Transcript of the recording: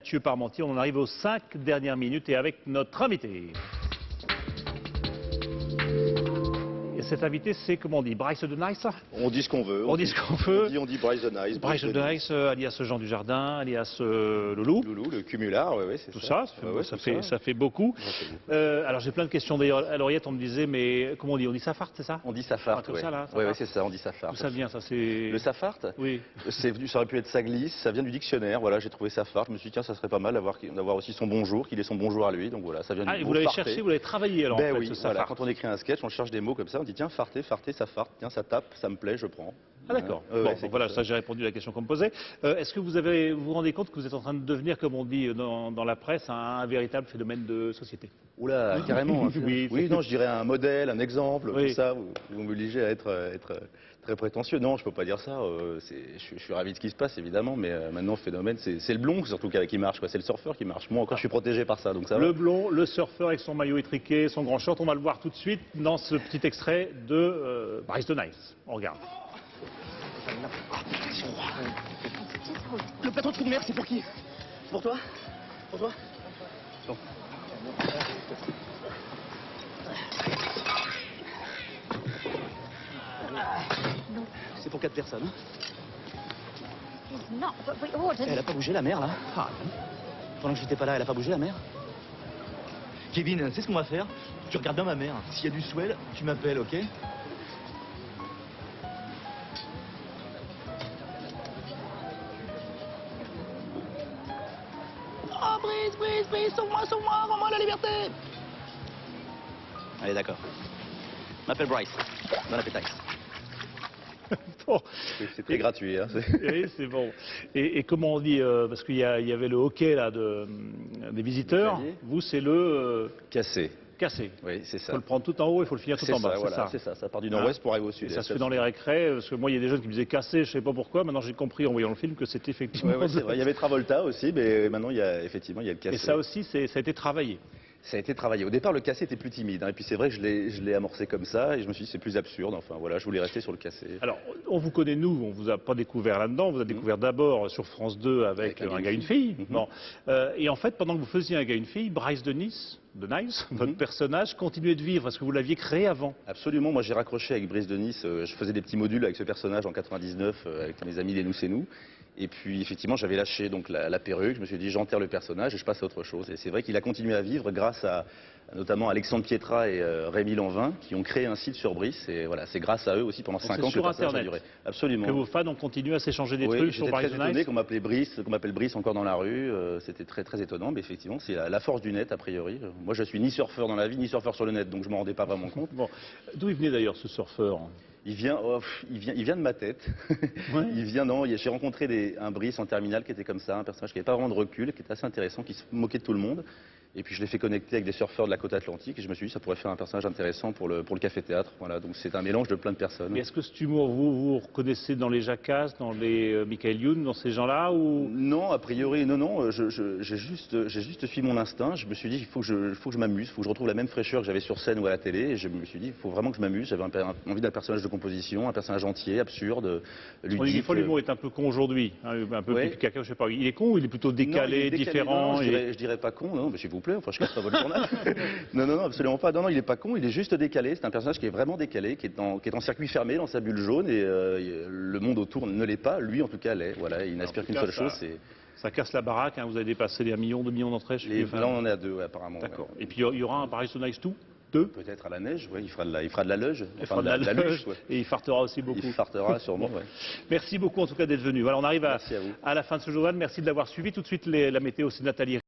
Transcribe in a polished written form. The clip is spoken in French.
Mathieu Parmentier. On en arrive aux 5 dernières minutes et avec notre invité. Et cet invité, c'est, comment on dit, Bryce the Nice? On dit ce qu'on veut. On dit ce qu'on veut. On dit Bryce the Nice. Bryce the Nice, alias Jean Dujardin, alias Loulou. Loulou, le cumulard, oui, c'est Tout ça. Ça fait beaucoup. Alors j'ai plein de questions d'ailleurs. À l'oreillette, on me disait, mais comment on dit? On dit Safart, c'est ça? On dit Safart, comme oui. ça, là, Oui, c'est ça, on dit Safart. D'où ça vient, ça? C'est... Le Safart? Oui. C'est venu, ça aurait pu être sa glisse, ça vient du dictionnaire. Voilà, j'ai trouvé Safart. Je me suis dit, tiens, ça serait pas mal d'avoir aussi son bonjour, qu'il ait son bonjour à lui. Donc voilà, ça vient du Ah, et mot vous l'avez farter. cherché, vous l'avez travaillé alors Ben en fait, oui, ce voilà, Safart. quand on écrit un sketch, on cherche des mots comme ça, on dit tiens, farter, Safart, tiens, ça tape, ça me plaît, je prends. Ah d'accord. Bon, voilà, ça j'ai répondu à la question qu'on me posait. Est-ce que vous vous rendez compte que vous êtes en train de devenir, comme on dit dans la presse, un véritable phénomène de société? Oula, carrément. Oui, Non, je dirais un modèle, un exemple, Oui. tout ça. Vous m'obligez à être très prétentieux. Non, je peux pas dire ça. Je suis ravi de ce qui se passe, évidemment, mais maintenant, le phénomène, c'est le blond, surtout qui marche. C'est le surfeur qui marche. Moi, encore, je suis protégé par ça, donc ça va. Le blond, le surfeur avec son maillot étriqué, son grand short, on va le voir tout de suite dans ce petit extrait de Bryce the Nice. On regarde. Le plateau de fruits de mer, c'est pour qui? Pour toi? Pour toi? Non. C'est pour 4 personnes. It's not, but we ordered. Elle a pas bougé la mer, là? Ah, non. Pendant que j'étais pas là, elle a pas bougé la mer? Kevin, c'est ce qu'on va faire? Tu regardes bien ma mère. S'il y a du swell, tu m'appelles, ok? Oh, Brice, sauve-moi, rends-moi la liberté! Allez, d'accord. M'appelle Bryce, dans la pétaxe. Bon. C'est très gratuit. Hein. Oui, c'est bon. Et comment on dit, parce qu'il y avait le hockey là, des visiteurs, vous c'est le Cassé. cassé. Oui, c'est Il ça. faut le prendre tout en haut et il faut le finir tout en bas. Voilà, c'est ça. Ça part du nord-ouest pour arriver au sud. Et ça se fait dans les récrés, parce que moi il y a des jeunes qui me disaient cassé, je sais pas pourquoi, maintenant j'ai compris en voyant le film que c'était effectivement... Ouais, c'est vrai. Il y avait Travolta aussi, mais maintenant il y a le cassé. Et ça aussi, ça a été travaillé. Ça a été travaillé. Au départ, le cassé était plus timide. Hein, et puis c'est vrai que je l'ai amorcé comme ça et je me suis dit c'est plus absurde. Enfin voilà, je voulais rester sur le cassé. Alors, on vous connaît nous, on vous a pas découvert là-dedans, on vous a découvert d'abord sur France 2 avec un gars et une fille. Bon. Et en fait, pendant que vous faisiez un gars et une fille, Bryce de Nice, votre personnage, continuait de vivre. Est-ce que vous l'aviez créé avant? Absolument. Moi, j'ai raccroché avec Brice de Nice. Je faisais des petits modules avec ce personnage en 99 avec mes amis Les Nous C'est Nous. Et puis, effectivement, j'avais lâché donc la perruque. Je me suis dit, j'enterre le personnage et je passe à autre chose. Et c'est vrai qu'il a continué à vivre grâce à notamment Alexandre Pietra et Rémi Lanvin qui ont créé un site sur Brice. Et voilà, c'est grâce à eux aussi pendant 5 ans que le personnage a duré. Absolument. Que vos fans ont continué à s'échanger des trucs sur Bryce Nice. J'étais très étonné qu'on m'appelle Brice encore dans la rue. C'était très très étonnant. Mais effectivement, c'est la force du net a priori. Moi, je suis ni surfeur dans la vie, ni surfeur sur le net, donc je m'en rendais pas vraiment compte. Bon. D'où il venait d'ailleurs ce surfeur? Il vient de ma tête. Ouais. J'ai rencontré un Brice en terminale qui était comme ça, un personnage qui n'avait pas vraiment de recul, qui était assez intéressant, qui se moquait de tout le monde. Et puis je l'ai fait connecter avec des surfeurs de la côte atlantique et je me suis dit ça pourrait faire un personnage intéressant pour le café-théâtre. Voilà, donc c'est un mélange de plein de personnes. Mais est-ce que cet humour, vous reconnaissez dans les Jackass, dans les Michael Youn, dans ces gens-là ou... Non, a priori, non. J'ai juste suivi mon instinct. Je me suis dit il faut que je m'amuse, il faut que je retrouve la même fraîcheur que j'avais sur scène ou à la télé. Et je me suis dit il faut vraiment que je m'amuse. J'avais envie d'un personnage de composition, un personnage entier, absurde, ludique. On dit des fois l'humour est un peu con aujourd'hui, hein, un peu pipi caca, je sais pas. Il est con ou il est plutôt décalé, différent? Non, je dirais pas con, non, mais s'il vous plaît, enfin je casse pas votre journal. non, absolument pas. Non, il est pas con, il est juste décalé. C'est un personnage qui est vraiment décalé, qui est en circuit fermé dans sa bulle jaune et le monde autour ne l'est pas. Lui, en tout cas, l'est. Voilà, il n'aspire qu'une seule chose, c'est... Ça casse la baraque, hein, vous avez dépassé les 1 million, 2 millions d'entrées. Là, on en est à 2, apparemment. D'accord. Ouais. Et puis il y aura un Bryce the Nice 2? Peut-être à la neige, oui, il fera de la luge. Il fera de la luge, ouais. Et il fartera aussi beaucoup. Il fartera sûrement, ouais. Merci beaucoup en tout cas d'être venu. Voilà, on arrive à vous. la fin de ce journal. Merci de l'avoir suivi. Tout de suite, la météo, c'est Nathalie.